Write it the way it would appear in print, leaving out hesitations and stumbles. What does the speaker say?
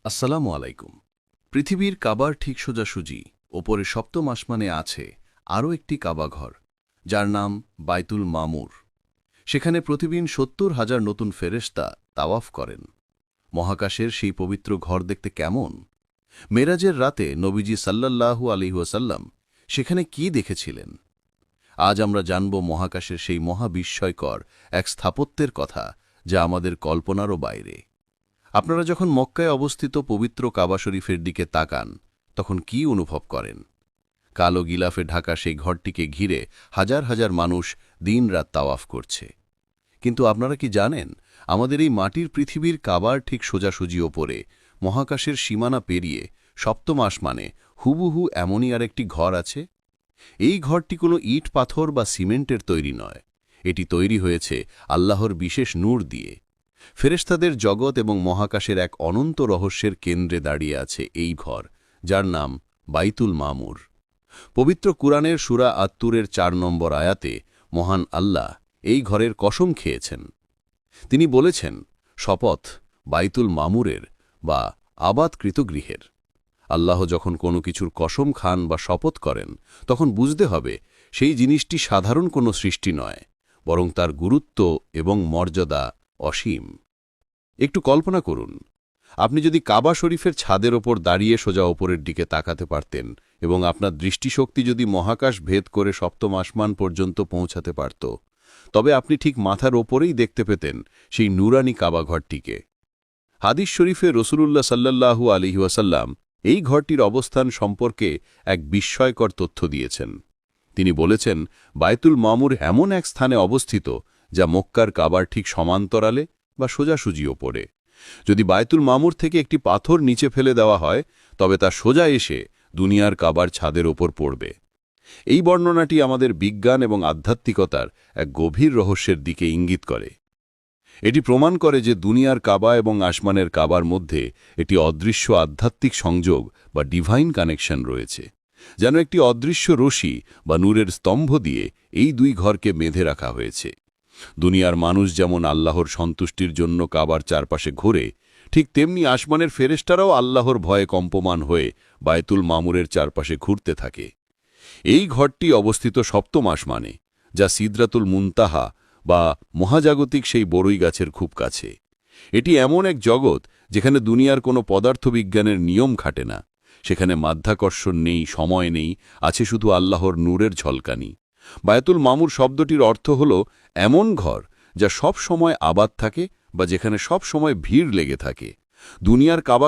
আসসালামু আলাইকুম। পৃথিবীর কাবার ঠিক সোজাসুজি ওপরে সপ্তম আসমানে আছে আরও একটি কাবাঘর, যার নাম বাইতুল মামুর। সেখানে প্রতিদিন ৭০,০০০ নতুন ফেরেশতা তাওয়াফ করেন। মহাকাশের সেই পবিত্র ঘর দেখতে কেমন? মেরাজের রাতে নবীজি সাল্লাল্লাহু আলাইহি ওয়াসাল্লাম সেখানে কি দেখেছিলেন? আজ আমরা জানব মহাকাশের সেই মহাবিস্ময়কর এক স্থাপত্যের কথা, যা আমাদের কল্পনারও বাইরে। আপনারা যখন মক্কায় অবস্থিত পবিত্র কাবা শরীফের দিকে তাকান, তখন কি অনুভব করেন? কালো গিলাফে ঢাকা সেই ঘরটিকে ঘিরে হাজার হাজার মানুষ দিনরাত তাওয়াফ করছে। কিন্তু আপনারা কি জানেন, আমাদের এই মাটির পৃথিবীর কাবার ঠিক সোজাসুজি ওপরে মহাকাশের সীমানা পেরিয়ে সপ্তম আসমানে হুবহু এমনই আরেকটি ঘর আছে? এই ঘরটি কোনো ইট পাথর বা সিমেন্টের তৈরি নয়। এটি তৈরি হয়েছে আল্লাহর বিশেষ নূর দিয়ে। ফেরেশতাদের জগৎ এবং মহাকাশের এক অনন্ত রহস্যের কেন্দ্রে দাঁড়িয়ে আছে এই ঘর, যার নাম বাইতুল মামুর। পবিত্র কুরআনের সূরা আত-তুরের ৪ নম্বর আয়াতে মহান আল্লাহ এই ঘরের কসম খেয়েছেন। তিনি বলেছেন, শপথ বাইতুল মামুরের বা আবাদকৃত গৃহের। আল্লাহ যখন কোনো কিছুর কসম খান বা শপথ করেন, তখন বুঝতে হবে সেই জিনিসটি সাধারণ কোনো সৃষ্টি নয়, বরং তার গুরুত্ব এবং মর্যাদা অসীম। একটু কল্পনা করুন, আপনি যদি কাবা শরীফের ছাদের ওপর দাঁড়িয়ে সোজা ওপরের দিকে তাকাতে পারতেন এবং আপনার দৃষ্টিশক্তি যদি মহাকাশ ভেদ করে সপ্তম আসমান পর্যন্ত পৌঁছাতে পারত, তবে আপনি ঠিক মাথার ওপরেই দেখতে পেতেন সেই নুরানি কাবা ঘরটিকে। হাদিস শরীফে রসুলুল্লাহ সাল্লাল্লাহু আলাইহি ওয়াসাল্লাম এই ঘরটির অবস্থান সম্পর্কে এক বিস্ময়কর তথ্য দিয়েছেন। তিনি বলেছেন, বাইতুল মামুর এমন এক স্থানে অবস্থিত যা মক্কার কাবার ঠিক সমান্তরালে বা সোজাসুজি ওপরে। যদি বাইতুল মামুর থেকে একটি পাথর নিচে ফেলে দেওয়া হয়, তবে তা সোজা এসে দুনিয়ার কাবার ছাদের ওপর পড়বে। এই বর্ণনাটি আমাদের বিজ্ঞান এবং আধ্যাত্মিকতার এক গভীর রহস্যের দিকে ইঙ্গিত করে। এটি প্রমাণ করে যে দুনিয়ার কাবা এবং আসমানের কাবার মধ্যে একটি অদৃশ্য আধ্যাত্মিক সংযোগ বা ডিভাইন কানেকশন রয়েছে, যেন একটি অদৃশ্য রশি বা নূরের স্তম্ভ দিয়ে এই দুই ঘরকে বেঁধে রাখা হয়েছে। দুনিয়ার মানুষ যেমন আল্লাহর সন্তুষ্টির জন্য কাবার চারপাশে ঘোরে, ঠিক তেমনি আসমানের ফেরেশতারাও আল্লাহর ভয়ে কম্পমান হয়ে বাইতুল মামুরের চারপাশে ঘুরতে থাকে। এই ঘরটি অবস্থিত সপ্তম আসমানে, যা সিদরাতুল মুনতাহা বা মহাজাগতিক সেই বড়ই গাছের খুব কাছে। এটি এমন এক জগৎ যেখানে দুনিয়ার কোনো পদার্থবিজ্ঞানের নিয়ম খাটে না। সেখানে মাধ্যাকর্ষণ নেই, সময় নেই, আছে শুধু আল্লাহর নূরের ঝলকানি। বায়তুল মামুর শব্দটির অর্থ হল এমন ঘর যা সব সময় আবাদ থাকে বা যেখানে সব সময় ভিড় লেগে থাকে। দুনিয়ার কাবা